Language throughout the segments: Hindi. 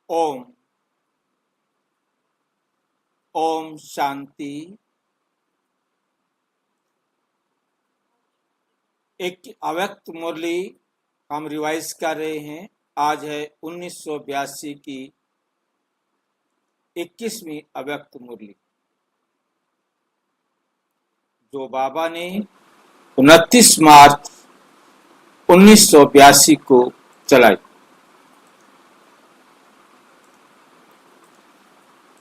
ओम ओम शांति। एक अव्यक्त मुरली हम रिवाइज कर रहे हैं। आज है 1982 की 21वीं अव्यक्त मुरली, जो बाबा ने 29 मार्च 1982 को चलाई।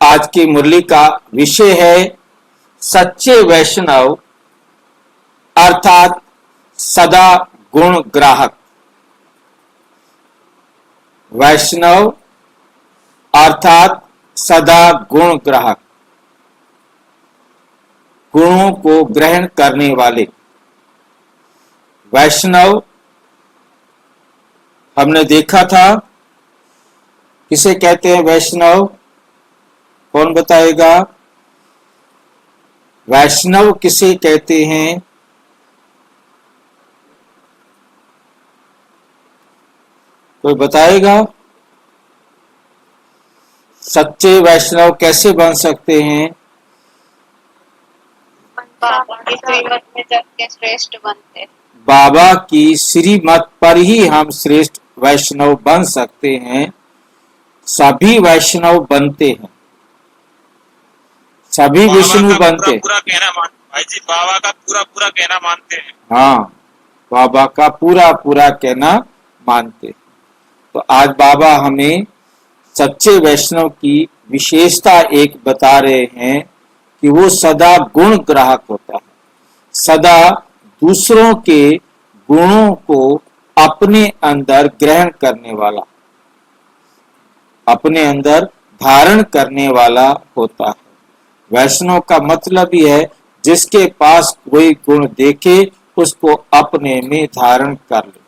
आज की मुरली का विषय है सच्चे वैष्णव अर्थात सदा गुण ग्राहक। वैष्णव अर्थात सदा गुण ग्राहक, गुणों को ग्रहण करने वाले। वैष्णव हमने देखा था किसे कहते हैं वैष्णव, कौन बताएगा? वैष्णव किसे कहते हैं? कोई बताएगा? सच्चे वैष्णव कैसे बन सकते हैं? बाबा की श्रीमत में जग के श्रेष्ठ बनते। बाबा की श्रीमत पर ही हम श्रेष्ठ वैष्णव बन सकते हैं। सभी वैष्णव बनते हैं, सभी विष्णु बनते हैं। पूरा कहना मानते भाई जी, बाबा का पूरा कहना मानते हैं। हाँ, बाबा का पूरा कहना मानते हैं। तो आज बाबा हमें सच्चे वैष्णव की विशेषता एक बता रहे हैं कि वो सदा गुण ग्राहक होता है, सदा दूसरों के गुणों को अपने अंदर ग्रहण करने वाला, अपने अंदर धारण करने वाला होता है। वैष्णव का मतलब ही है जिसके पास कोई गुण देखे उसको अपने में धारण कर ले,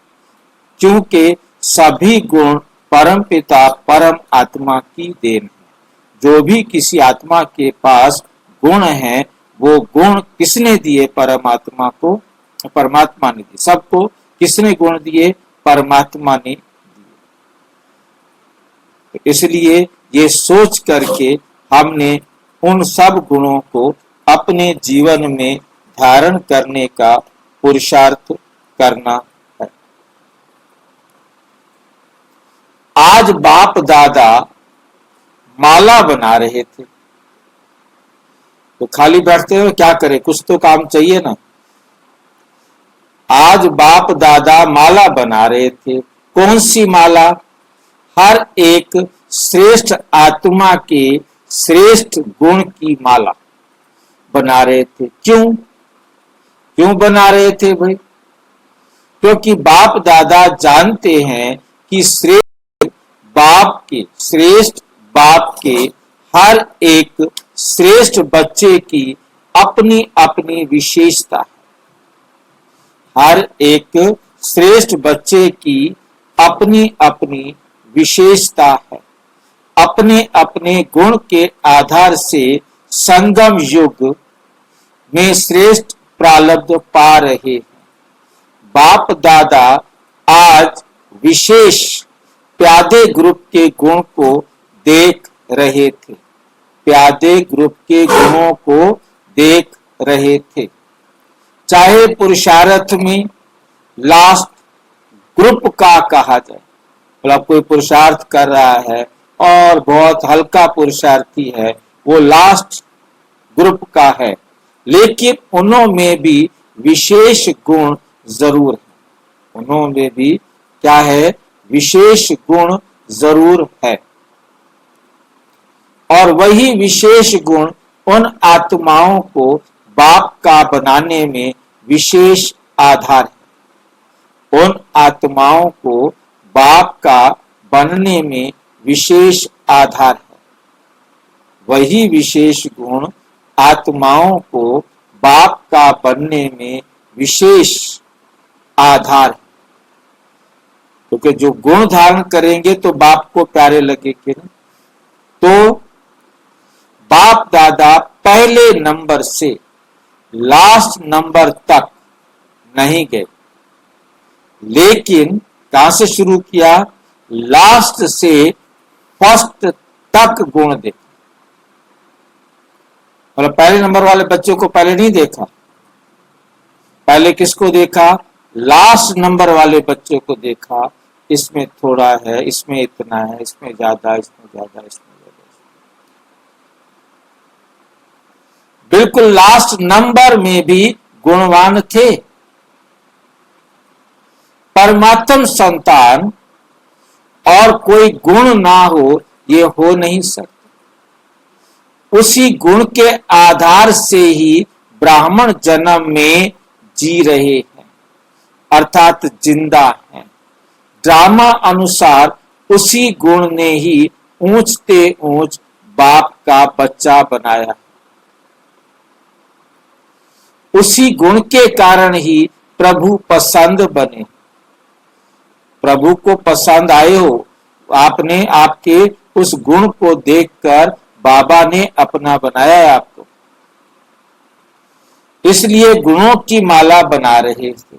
क्योंकि सभी गुण परम पिता परम आत्मा की देन है। जो भी किसी आत्मा के पास गुण है वो गुण किसने दिए? परमात्मा को, परमात्मा ने दिए। सबको किसने गुण दिए? परमात्मा ने दिए। इसलिए ये सोच करके हमने उन सब गुणों को अपने जीवन में धारण करने का पुरुषार्थ करना है। आज बाप दादा माला बना रहे थे, तो खाली बैठते हो क्या करें, कुछ तो काम चाहिए ना। आज बाप दादा माला बना रहे थे। कौन सी माला? हर एक श्रेष्ठ आत्मा के श्रेष्ठ गुण की माला बना रहे थे। क्यों बना रहे थे भाई? क्योंकि बाप दादा जानते हैं कि श्रेष्ठ बाप के हर एक श्रेष्ठ बच्चे की अपनी अपनी विशेषता है। हर एक श्रेष्ठ बच्चे की अपनी अपनी विशेषता है। अपने अपने गुण के आधार से संगम युग में श्रेष्ठ प्रारब्ध पा रहे हैं। बाप दादा आज विशेष प्यादे ग्रुप के गुण को देख रहे थे, प्यादे ग्रुप के गुणों को देख रहे थे। चाहे पुरुषार्थ में लास्ट ग्रुप का कहा जाए, मतलब कोई पुरुषार्थ कर रहा है और बहुत हल्का पुरुषार्थी है, वो लास्ट ग्रुप का है, लेकिन उनमें भी विशेष गुण जरूर है। उनमें भी क्या है? विशेष गुण जरूर है। और वही विशेष गुण उन आत्माओं को बाप का बनाने में विशेष आधार है। उन आत्माओं को बाप का बनने में विशेष आधार है। वही विशेष गुण आत्माओं को बाप का बनने में विशेष आधार है। क्योंकि जो गुण धारण करेंगे तो बाप को प्यारे लगेंगे ना। तो बाप दादा पहले नंबर से लास्ट नंबर तक नहीं गए, लेकिन कहां से शुरू किया? लास्ट से फर्स्ट तक गुण देखा। मतलब पहले नंबर वाले बच्चों को पहले नहीं देखा, पहले किसको देखा? लास्ट नंबर वाले बच्चों को देखा। इसमें थोड़ा है, इसमें इतना है, इसमें ज्यादा, इसमें ज्यादा, इसमें ज्यादा। बिल्कुल लास्ट नंबर में भी गुणवान थे। परमात्म संतान और कोई गुण ना हो, ये हो नहीं सकता। उसी गुण के आधार से ही ब्राह्मण जन्म में जी रहे हैं, अर्थात जिंदा हैं। ड्रामा अनुसार उसी गुण ने ही ऊंचते ऊंच बाप का बच्चा बनाया। उसी गुण के कारण ही प्रभु पसंद बने। प्रभु को पसंद आए हो आपने, आपके उस गुण को देखकर बाबा ने अपना बनाया है आपको, इसलिए गुणों की माला बना रहे थे।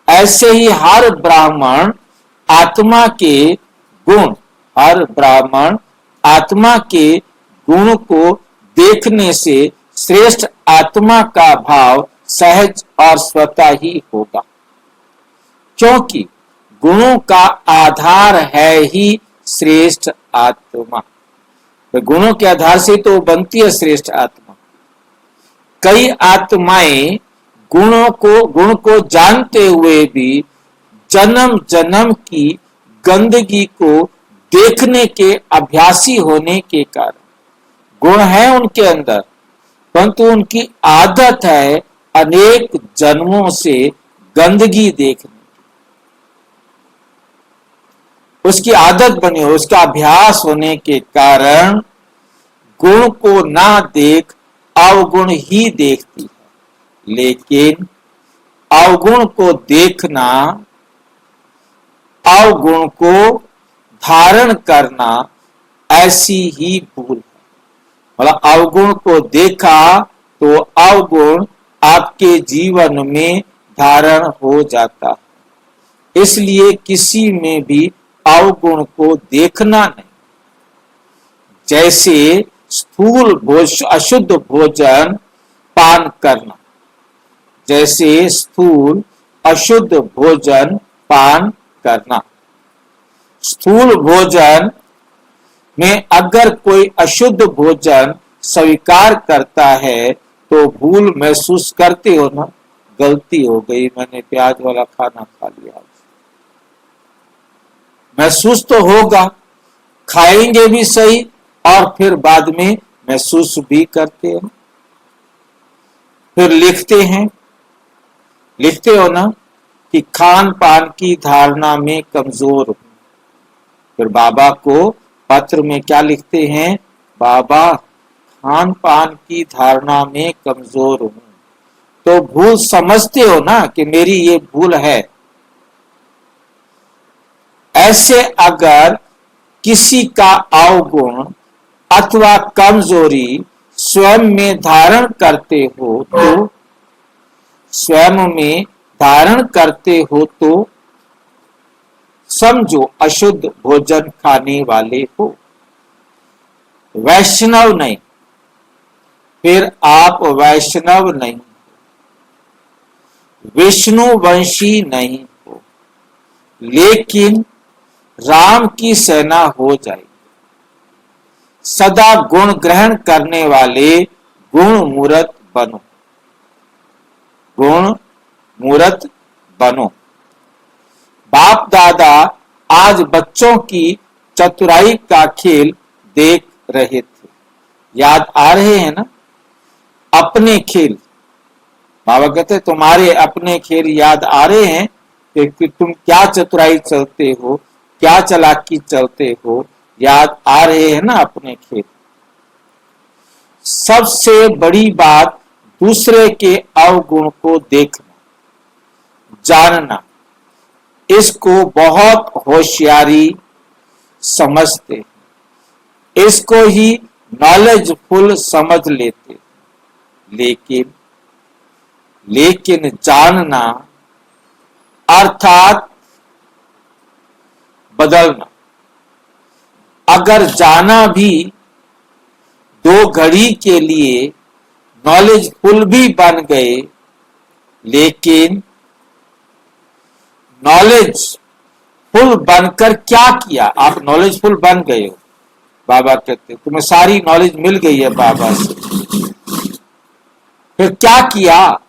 ऐसे ही हर ब्राह्मण आत्मा के गुण, हर ब्राह्मण आत्मा के गुण को देखने से श्रेष्ठ आत्मा का भाव सहज और स्वतः ही होगा, क्योंकि गुणों का आधार है ही श्रेष्ठ आत्मा। तो गुणों के आधार से तो बनती है श्रेष्ठ आत्मा। कई आत्माएं गुण को जानते हुए भी जन्म जन्म की गंदगी को देखने के अभ्यासी होने के कारण, गुण है उनके अंदर, परंतु उनकी आदत है अनेक जन्मों से गंदगी देखने, उसकी आदत बनी हो, उसका अभ्यास होने के कारण गुण को ना देख अवगुण ही देखती है। लेकिन अवगुण को देखना, अवगुण को धारण करना, ऐसी ही भूल है। मतलब अवगुण को देखा तो अवगुण आपके जीवन में धारण हो जाता है। इसलिए किसी में भी अवगुण को देखना नहीं। जैसे स्थूल अशुद्ध भोजन पान करना, जैसे स्थूल अशुद्ध भोजन पान करना। स्थूल भोजन में अगर कोई अशुद्ध भोजन स्वीकार करता है तो भूल महसूस करते हो ना, गलती हो गई, मैंने प्याज वाला खाना खा लिया। महसूस तो होगा, खाएंगे भी सही और फिर बाद में महसूस भी करते हैं। फिर लिखते हो ना कि खान पान की धारणा में कमजोर हूं। फिर बाबा को पत्र में क्या लिखते हैं? बाबा खान पान की धारणा में कमजोर हूं। तो भूल समझते हो ना कि मेरी ये भूल है। ऐसे अगर किसी का अवगुण अथवा कमजोरी स्वयं में धारण करते हो तो, स्वयं में धारण करते हो तो समझो अशुद्ध भोजन खाने वाले हो, वैष्णव नहीं। फिर आप वैष्णव नहीं, विष्णु वंशी नहीं हो, लेकिन राम की सेना हो जाएगी। सदा गुण ग्रहण करने वाले गुण मूर्त बनो, गुण मूर्त बनो। बाप दादा आज बच्चों की चतुराई का खेल देख रहे थे। याद आ रहे हैं ना अपने खेल? बाबा कहते तुम्हारे अपने खेल याद आ रहे हैं कि तुम क्या चतुराई चलते हो, क्या चालाकी चलते हो, याद आ रहे हैं ना अपने खेल। सबसे बड़ी बात दूसरे के अवगुण को देखना, जानना, इसको बहुत होशियारी समझते हैं, इसको ही नॉलेजफुल समझ लेते। लेकिन जानना अर्थात बदलना, अगर जाना भी 2 घड़ी के लिए नॉलेजफुल भी बन गए, लेकिन नॉलेजफुल बनकर क्या किया? आप नॉलेजफुल बन गए हो, बाबा कहते तुम्हें सारी नॉलेज मिल गई है बाबा से, फिर क्या किया?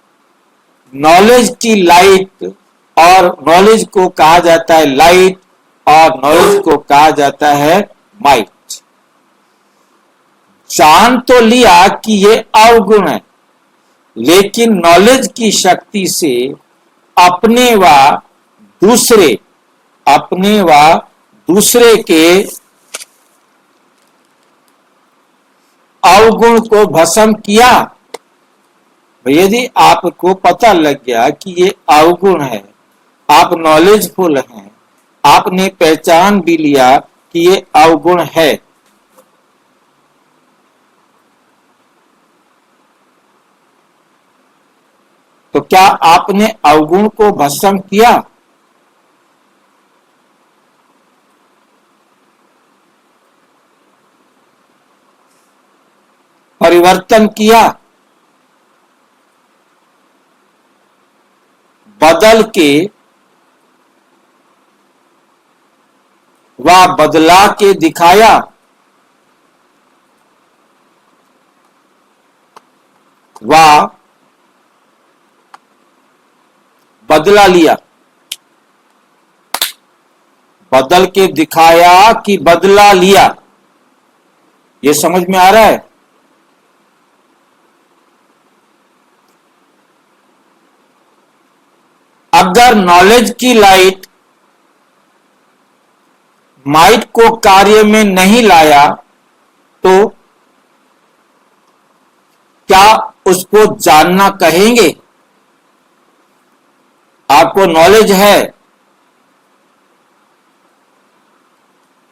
नॉलेज की लाइट, और नॉलेज को कहा जाता है लाइट, और नॉलेज को कहा जाता है माइट। जान तो लिया कि ये अवगुण है, लेकिन नॉलेज की शक्ति से अपने व दूसरे के अवगुण को भस्म किया। यदि आपको पता लग गया कि ये अवगुण है, आप नॉलेजफुल हैं, आपने पहचान भी लिया कि ये अवगुण है, तो क्या आपने अवगुण को भस्म किया? परिवर्तन किया? बदल के व बदला के दिखाया? व बदला लिया? बदल के दिखाया कि बदला लिया? ये समझ में आ रहा है? अगर नॉलेज की लाइट माइट को कार्य में नहीं लाया, तो क्या उसको जानना कहेंगे? आपको नॉलेज है,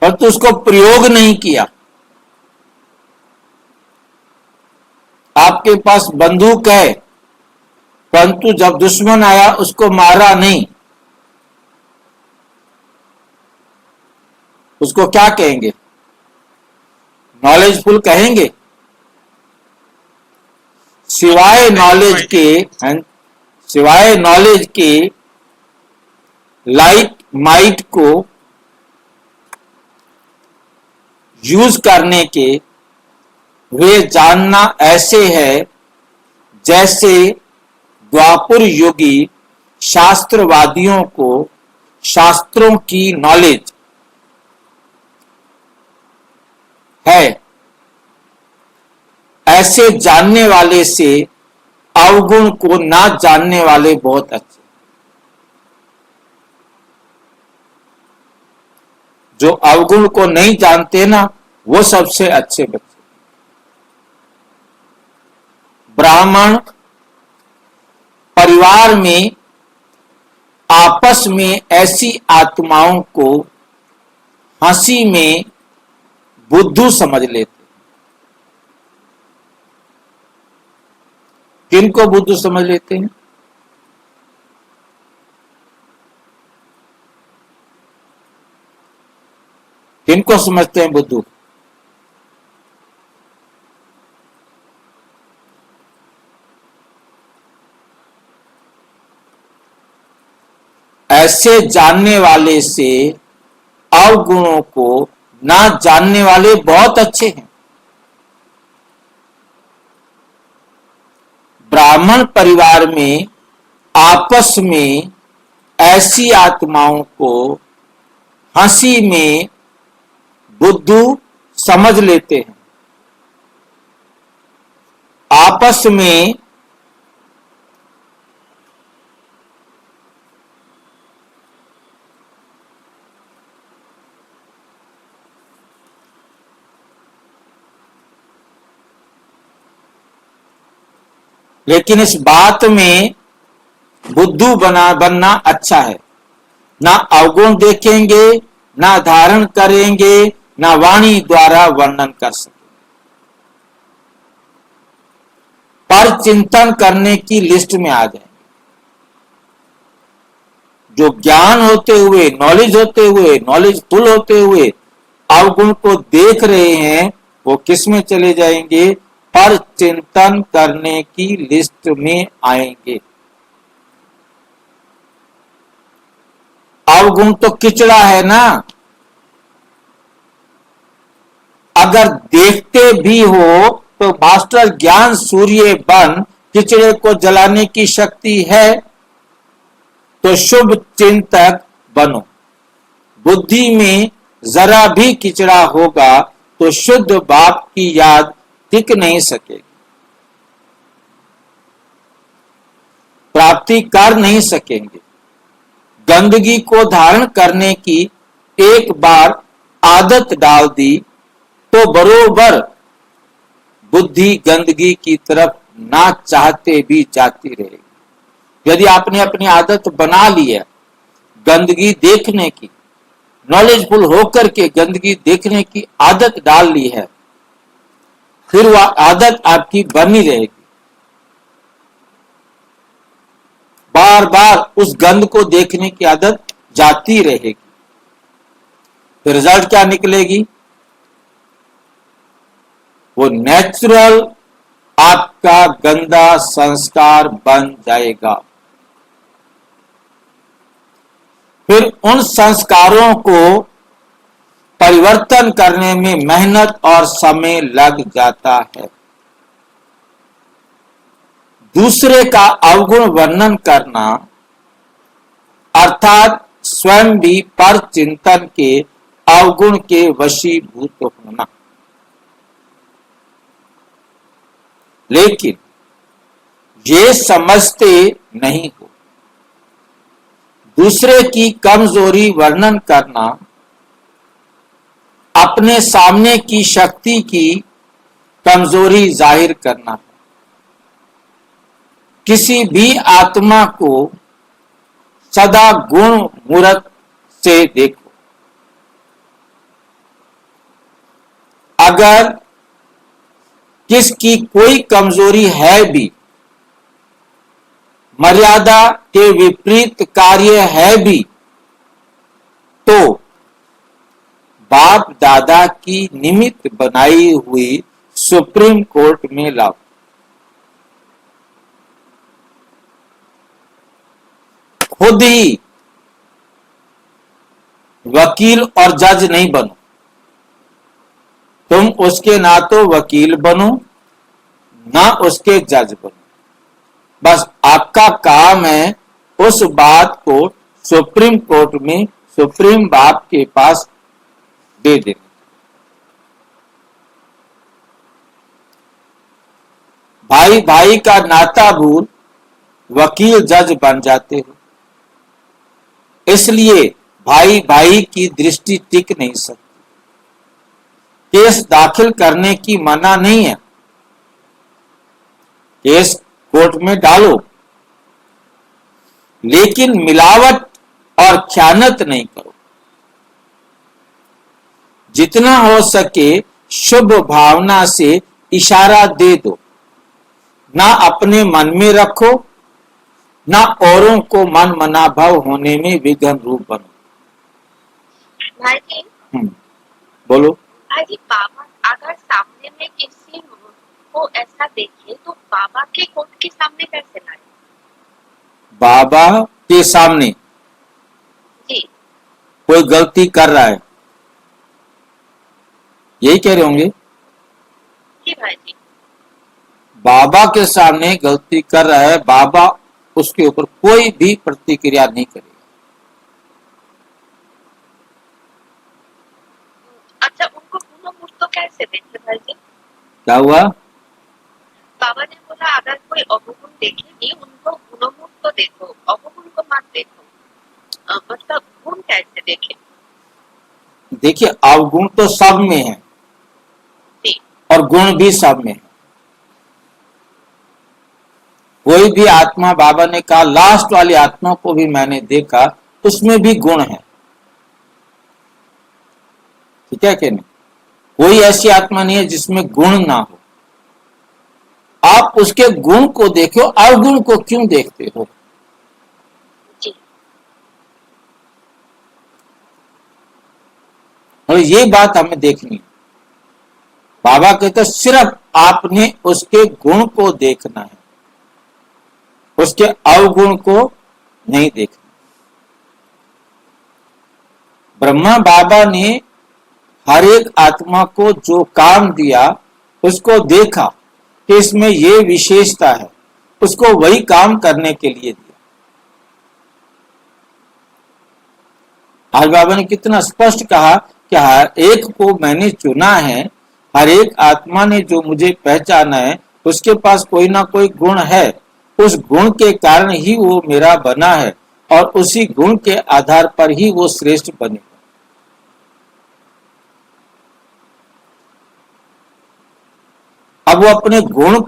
परंतु उसको प्रयोग नहीं किया। आपके पास बंदूक है, परंतु जब दुश्मन आया उसको मारा नहीं, उसको क्या कहेंगे? नॉलेजफुल कहेंगे? सिवाय नॉलेज के लाइट माइट को यूज करने के वे जानना ऐसे है जैसे द्वापर युगी शास्त्रवादियों को शास्त्रों की नॉलेज है। ऐसे जानने वाले से अवगुण को ना जानने वाले बहुत अच्छे। जो अवगुण को नहीं जानते ना, वो सबसे अच्छे बच्चे। ब्राह्मण परिवार में आपस में ऐसी आत्माओं को हंसी में बुद्धू समझ लेते। किनको बुद्धू समझ लेते हैं? किनको समझते हैं बुद्धू? ऐसे जानने वाले से अवगुणों को ना जानने वाले बहुत अच्छे हैं। ब्राह्मण परिवार में आपस में ऐसी आत्माओं को हंसी में बुद्धू समझ लेते हैं। आपस में लेकिन इस बात में बुद्धू बनना अच्छा है। ना अवगुण देखेंगे, ना धारण करेंगे, ना वाणी द्वारा वर्णन कर सकेंगे, पर चिंतन करने की लिस्ट में आ जाएंगे। जो ज्ञान होते हुए, नॉलेज होते हुए, नॉलेजफुल होते हुए अवगुण को देख रहे हैं वो किस में चले जाएंगे? पर चिंतन करने की लिस्ट में आएंगे। अवगुण तो किचड़ा है ना, अगर देखते भी हो तो मास्टर ज्ञान सूर्य बन किचड़े को जलाने की शक्ति है, तो शुभ चिंतक बनो। बुद्धि में जरा भी किचड़ा होगा तो शुद्ध बाप की याद टिक नहीं सकेगी, प्राप्ति कर नहीं सकेंगे। गंदगी को धारण करने की एक बार आदत डाल दी तो बरोबर बुद्धि गंदगी की तरफ ना चाहते भी जाती रहेगी। यदि आपने अपनी आदत बना ली है गंदगी देखने की, नॉलेजफुल होकर के गंदगी देखने की आदत डाल ली है, फिर वह आदत आपकी बनी रहेगी। बार बार उस गंद को देखने की आदत जाती रहेगी, तो रिजल्ट क्या निकलेगी? वो नेचुरल आपका गंदा संस्कार बन जाएगा। फिर उन संस्कारों को परिवर्तन करने में मेहनत और समय लग जाता है। दूसरे का अवगुण वर्णन करना अर्थात स्वयं भी पर चिंतन के अवगुण के वशीभूत होना। लेकिन ये समझते नहीं हो, दूसरे की कमजोरी वर्णन करना अपने सामने की शक्ति की कमजोरी जाहिर करना है। किसी भी आत्मा को सदा गुण मूर्त से देखो। अगर किसकी कोई कमजोरी है भी, मर्यादा के विपरीत कार्य है भी, तो बाप दादा की निमित्त बनाई हुई सुप्रीम कोर्ट में लाओ। खुद ही वकील और जज नहीं बनो, तुम उसके ना तो वकील बनो ना उसके जज बनो। बस आपका काम है उस बात को सुप्रीम कोर्ट में सुप्रीम बाप के पास दे देना। भाई भाई का नाता भूल वकील जज बन जाते हो, इसलिए भाई भाई की दृष्टि टिक नहीं सकती। केस दाखिल करने की मना नहीं है, केस कोर्ट में डालो, लेकिन मिलावट और ख्यानत नहीं करो। जितना हो सके शुभ भावना से इशारा दे दो, ना अपने मन में रखो ना औरों को मन मनाभाव होने में विघ्न रूप बनो। भाई जी, बोलो। भाई जी, बाबा अगर सामने में किसी को ऐसा देखे तो बाबा के कोर्ट के सामने कैसे लाए? बाबा के सामने जी, कोई गलती कर रहा है, यही कह रहे होंगे। जी भाई जी। बाबा के सामने गलती कर रहा है, बाबा उसके ऊपर कोई भी प्रतिक्रिया नहीं करेगा। अच्छा, उनको गुनो मूर्त तो कैसे देखे भाई जी? क्या हुआ? बाबा ने बोला अगर कोई अवगुण देखेगी उनको गुनो मूर्त तो देखो, अवगुण को मत देखो। मतलब गुण कैसे देखे? देखिए, अवगुण तो सब में है जी, और गुण भी सब में है। कोई भी आत्मा, बाबा ने कहा लास्ट वाली आत्मा को भी मैंने देखा, उसमें भी गुण है। ठीक है कि नहीं? कोई ऐसी आत्मा नहीं है जिसमें गुण ना हो। आप उसके गुण को देखो, अवगुण को क्यों देखते हो? जी। और ये बात हमें देखनी है। बाबा कहते सिर्फ आपने उसके गुण को देखना है, उसके अवगुण को नहीं देखना। ब्रह्मा बाबा ने हर एक आत्मा को जो काम दिया उसको देखा कि इसमें ये विशेषता है, उसको वही काम करने के लिए दिया। आज बाबा ने कितना स्पष्ट कहा कि हर एक को मैंने चुना है, हर एक आत्मा ने जो मुझे पहचाना है उसके पास कोई ना कोई गुण है, उस गुण के कारण ही वो मेरा बना है और उसी गुण के आधार पर ही वो श्रेष्ठ बनेगा। अब वो अपने गुण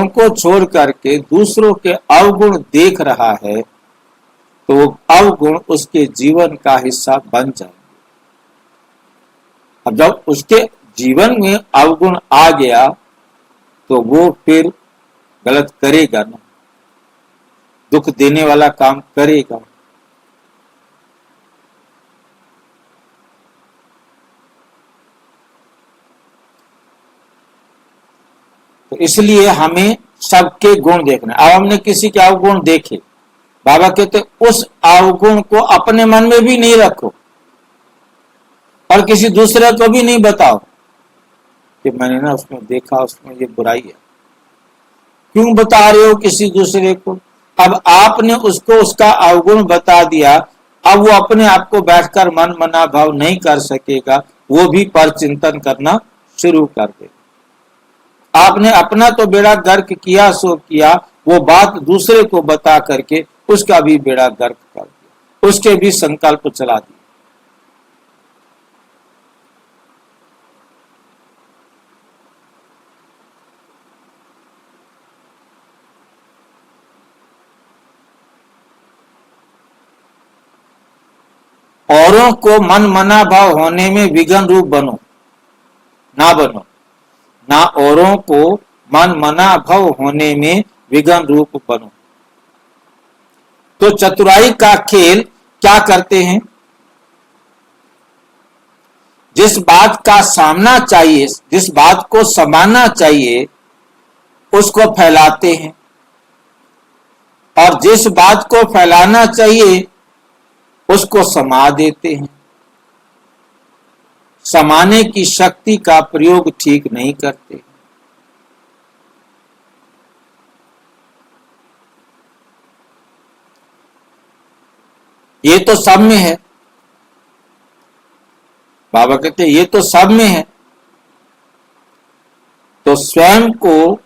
को छोड़ करके दूसरों के अवगुण देख रहा है, तो वो अवगुण उसके जीवन का हिस्सा बन जाएंगे। अब जब उसके जीवन में अवगुण आ गया तो वो फिर गलत करेगा ना, दुख देने वाला काम करेगा। तो इसलिए हमें सबके गुण देखना। अब हमने किसी के अवगुण देखे, बाबा कहते उस अवगुण को अपने मन में भी नहीं रखो और किसी दूसरे को भी नहीं बताओ कि मैंने ना उसमें देखा, उसमें ये बुराई है। क्यों बता रहे हो किसी दूसरे को? अब आपने उसको उसका अवगुण बता दिया, अब वो अपने आप को बैठकर मन मना भाव नहीं कर सकेगा, वो भी पर चिंतन करना शुरू कर देगा। आपने अपना तो बेड़ा गर्क किया सो किया, वो बात दूसरे को बता करके उसका भी बेड़ा गर्क कर दिया, उसके भी संकल्प चला दिया। औरों को मन मना भाव होने में विघन रूप बनो ना बनो, ना औरों को मन मना भाव होने में विघन रूप बनो। तो चतुराई का खेल क्या करते हैं? जिस बात का सामना चाहिए, जिस बात को समाना चाहिए उसको फैलाते हैं, और जिस बात को फैलाना चाहिए उसको समा देते हैं। समाने की शक्ति का प्रयोग ठीक नहीं करते। ये तो सब में है, बाबा कहते ये तो सब में है। तो स्वयं को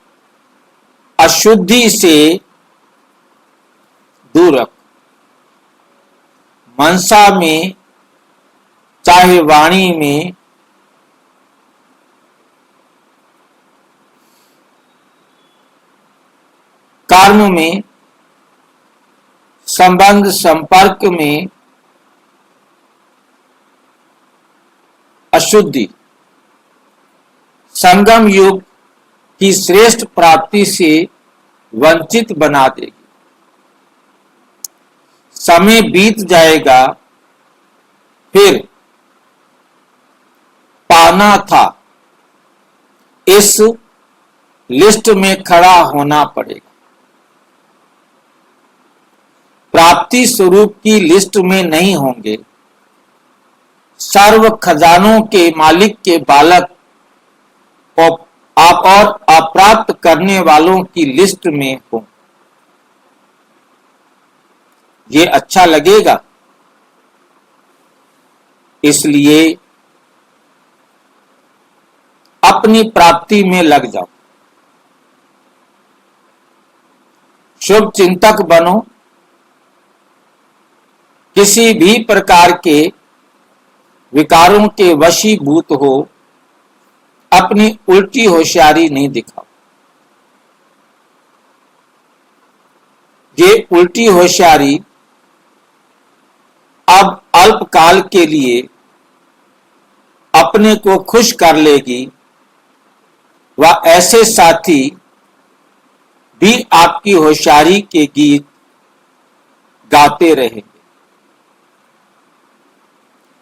अशुद्धि से दूर रखो। मनसा में चाहे वाणी में, कर्म में, संबंध संपर्क में अशुद्धि संगम युग की श्रेष्ठ प्राप्ति से वंचित बना देगी। समय बीत जाएगा, फिर पाना था इस लिस्ट में खड़ा होना पड़ेगा। प्राप्ति स्वरूप की लिस्ट में नहीं होंगे, सर्व खजानों के मालिक के बालक आप और अप्राप्त करने वालों की लिस्ट में हो। ये अच्छा लगेगा, इसलिए अपनी प्राप्ति में लग जाओ, शुभ चिंतक बनो। किसी भी प्रकार के विकारों के वशीभूत हो, अपनी उल्टी होशियारी नहीं दिखाओ। ये उल्टी होशियारी अब अल्पकाल के लिए अपने को खुश कर लेगी, व ऐसे साथी भी आपकी होशियारी के गीत गाते रहेंगे।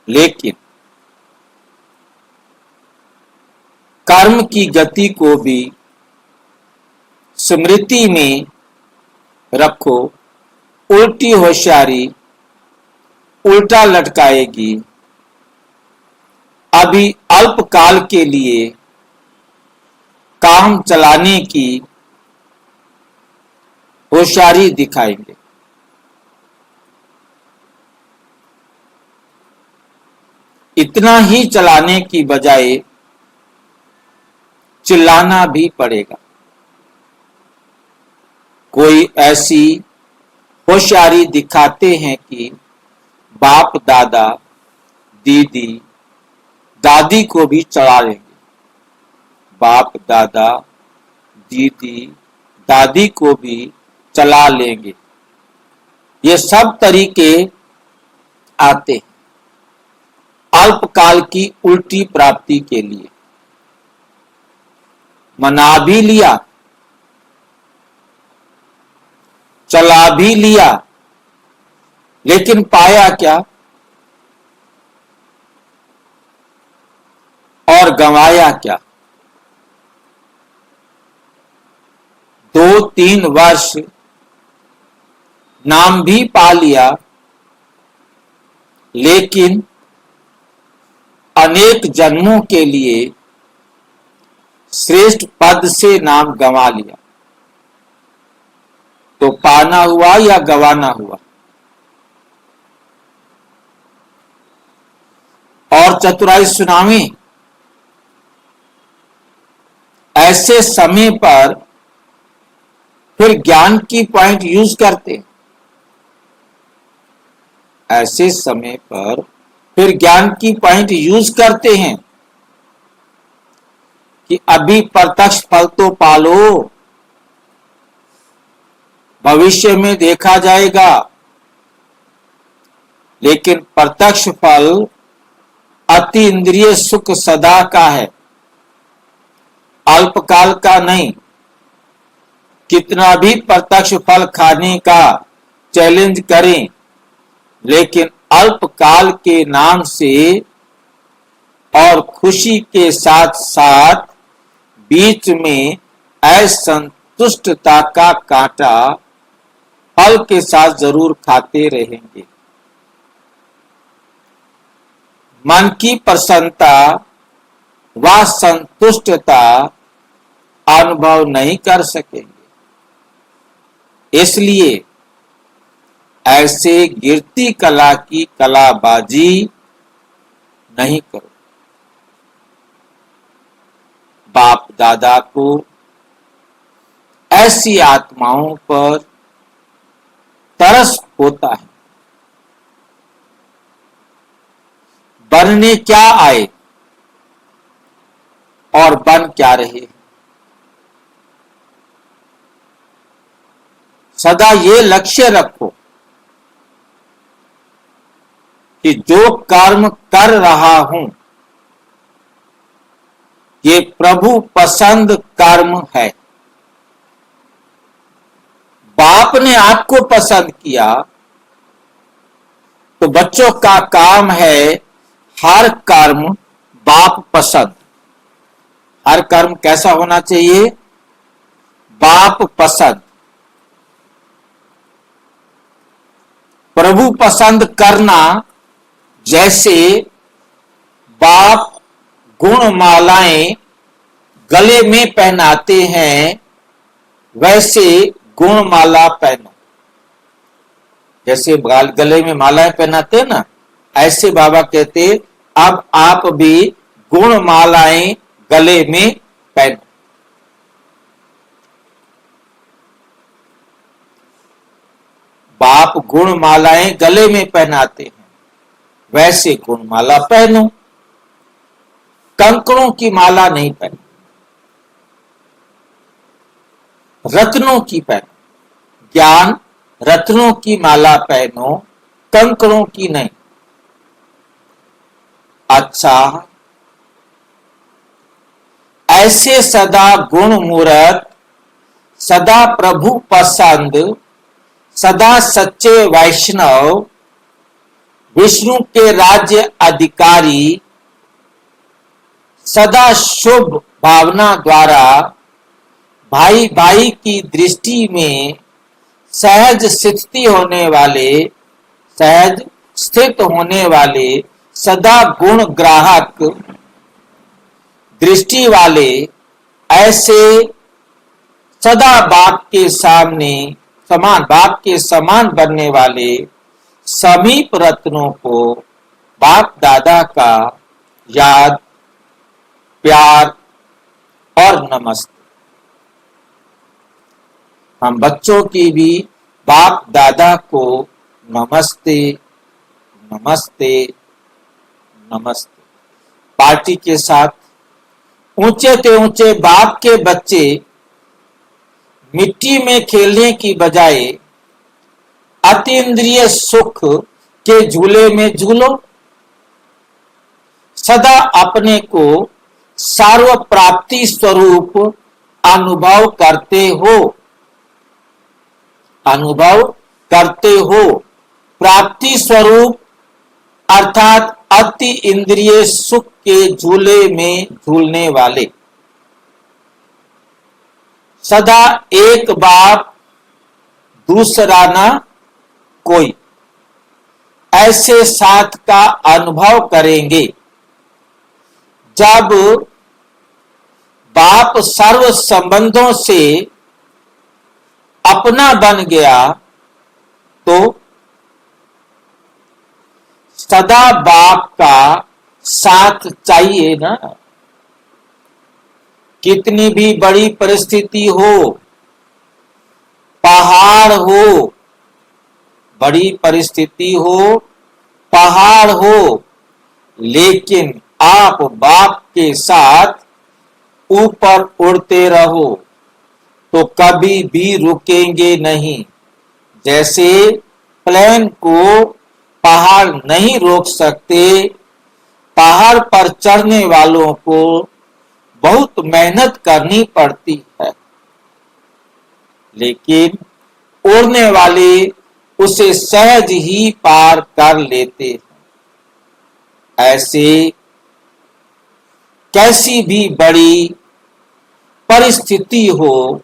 लेकिन कर्म की गति को भी स्मृति में रखो। उल्टी होशियारी उल्टा लटकाएगी। अभी अल्पकाल के लिए काम चलाने की होशियारी दिखाएंगे। इतना ही चलाने की बजाय चिल्लाना भी पड़ेगा। कोई ऐसी होशियारी दिखाते हैं कि बाप दादा दीदी दादी को भी चढ़ा लेंगे। बाप दादा दीदी दादी को भी चला लेंगे। ये सब तरीके आते हैं अल्पकाल की उल्टी प्राप्ति के लिए। मना भी लिया, चला भी लिया, लेकिन पाया क्या और गंवाया क्या? 2-3 वर्ष नाम भी पा लिया, लेकिन अनेक जन्मों के लिए श्रेष्ठ पद से नाम गंवा लिया। तो पाना हुआ या गंवाना हुआ? और चतुराई सुनावी। ऐसे समय पर फिर ज्ञान की पॉइंट यूज करते। ऐसे समय पर फिर ज्ञान की पॉइंट यूज करते हैं कि अभी प्रत्यक्ष फल तो पालो, भविष्य में देखा जाएगा। लेकिन प्रत्यक्ष फल अति इंद्रिय सुख सदा का है, अल्पकाल का नहीं। कितना भी प्रत्यक्ष फल खाने का चैलेंज करें, लेकिन अल्पकाल के नाम से और खुशी के साथ साथ बीच में असंतुष्टता का कांटा फल के साथ जरूर खाते रहेंगे। मन की प्रसन्नता व संतुष्टता अनुभव नहीं कर सकेंगे। इसलिए ऐसे गिरती कला की कलाबाजी नहीं करो। बाप दादा को ऐसी आत्माओं पर तरस होता है। बनने क्या आए और बन क्या रहे। सदा ये लक्ष्य रखो कि जो कर्म कर रहा हूं ये प्रभु पसंद कर्म है। बाप ने आपको पसंद किया तो बच्चों का काम है हर कर्म बाप पसंद। हर कर्म कैसा होना चाहिए? बाप पसंद। प्रभु पसंद करना, जैसे बाप गुणमालाएं गले में पहनाते हैं, वैसे गुणमाला पहनो। जैसे गले में मालाएं पहनाते हैं ना, ऐसे बाबा कहते अब आप भी गुणमालाएं गले में पहनो। बाप गुणमालाएं गले में पहनाते हैं, वैसे गुणमाला पहनो। कंकड़ों की माला नहीं पहनो, रत्नों की पहनो। ज्ञान रत्नों की माला पहनो, कंकड़ों की नहीं। अच्छा, ऐसे सदा गुण मूरत, सदा प्रभु पसंद, सदा सच्चे वैष्णव विष्णु के राज्य अधिकारी सदा शुभ भावना द्वारा भाई भाई की दृष्टि में सहज स्थित होने वाले सदा गुण ग्राहक दृष्टि वाले, ऐसे सदा बाप के समान बनने वाले समीप रत्नों को बाप दादा का याद, प्यार और नमस्ते। हम बच्चों की भी बाप दादा को नमस्ते नमस्ते नमस्ते। पार्टी के साथ ऊंचे ते ऊंचे बाप के बच्चे मिट्टी में खेलने की बजाय अतीन्द्रिय सुख के झूले में झूलो। सदा अपने को सर्व प्राप्ति स्वरूप अनुभव करते हो। प्राप्ति स्वरूप अर्थात अति इंद्रिय सुख के झूले में झूलने वाले। सदा एक बाप दूसरा ना कोई, ऐसे साथ का अनुभव करेंगे। जब बाप सर्व संबंधों से अपना बन गया तो सदा बाप का साथ चाहिए ना। कितनी भी बड़ी परिस्थिति हो, पहाड़ हो, बड़ी परिस्थिति हो, पहाड़ हो, लेकिन आप बाप के साथ ऊपर उड़ते रहो तो कभी भी रुकेंगे नहीं। जैसे प्लेन को पहाड़ नहीं रोक सकते, पहाड़ पर चढ़ने वालों को बहुत मेहनत करनी पड़ती है, लेकिन उड़ने वाले उसे सहज ही पार कर लेते हैं। ऐसे कैसी भी बड़ी परिस्थिति हो,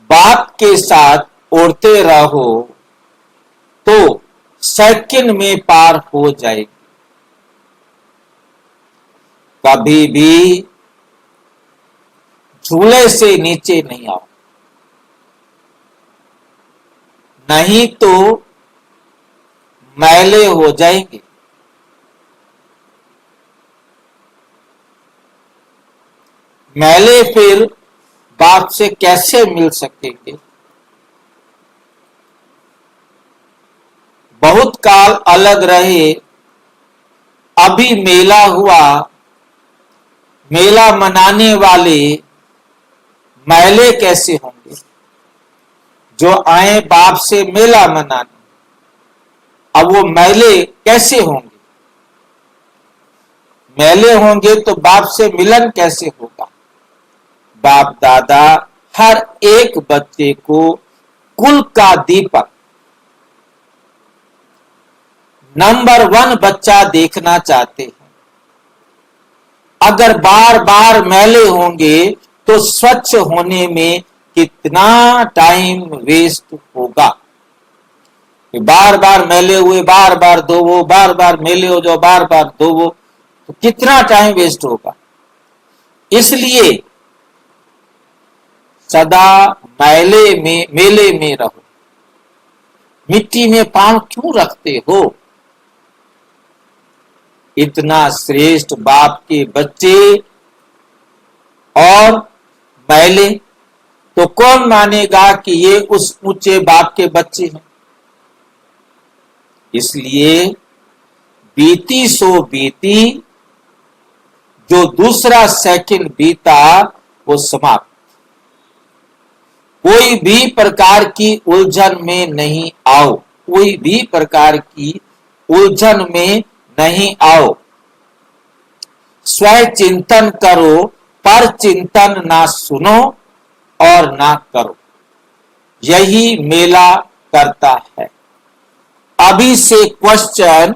बाप के साथ उड़ते रहो तो सेकंड में पार हो जाएगी। कभी भी झूले से नीचे नहीं आओ, नहीं तो मैले हो जाएंगे। मैले फिर बाप से कैसे मिल सकेंगे? बहुत काल अलग रहे, अभी मेला हुआ, मेला मनाने वाले मैले कैसे होंगे? जो आए बाप से मेला मनाने, अब वो मैले कैसे होंगे? मैले होंगे तो बाप से मिलन कैसे होगा? बाप दादा हर एक बच्चे को कुल का दीपक, नंबर 1 बच्चा देखना चाहते हैं। अगर बार बार मैले होंगे तो स्वच्छ होने में कितना टाइम वेस्ट होगा। बार बार मैले हुए, बार बार धोवो, बार बार मैले हो जाओ, बार बार धोवो, तो कितना टाइम वेस्ट होगा। इसलिए सदा मेले में रहो। मिट्टी में पांव क्यों रखते हो? इतना श्रेष्ठ बाप के बच्चे और मैले, तो कौन मानेगा कि ये उस ऊंचे बाप के बच्चे हैं? इसलिए बीती सो बीती, जो दूसरा सेकंड बीता वो समाप्त। कोई भी प्रकार की उलझन में नहीं आओ, कोई भी प्रकार की उलझन में नहीं आओ। स्वयं चिंतन करो, पर चिंतन ना सुनो और ना करो। यही मेला करता है। अभी से क्वेश्चन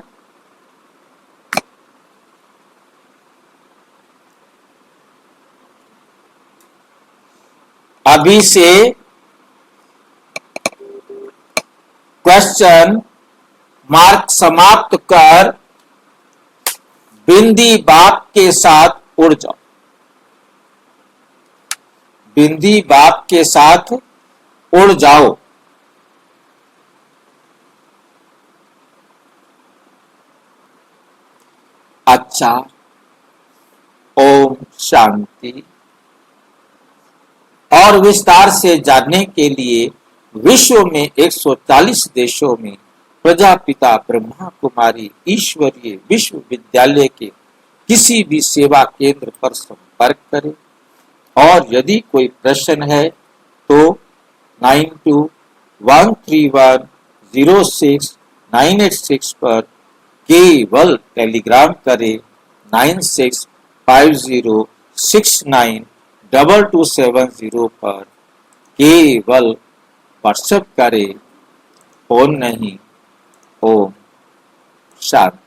अभी से क्वेश्चन मार्क समाप्त कर बिंदी बाप के साथ उड़ जाओ। बिंदी बाप के साथ उड़ जाओ। अच्छा, ओम शांति। और विस्तार से जानने के लिए विश्व में 140 देशों में प्रजापिता ब्रह्मा कुमारी ईश्वरीय विश्वविद्यालय के किसी भी सेवा केंद्र पर संपर्क करें। और यदि कोई प्रश्न है तो 9213106986 पर केवल टेलीग्राम करें। 9650692270 पर केवल व्हाट्सएप करें, फोन नहीं। ओम शांति।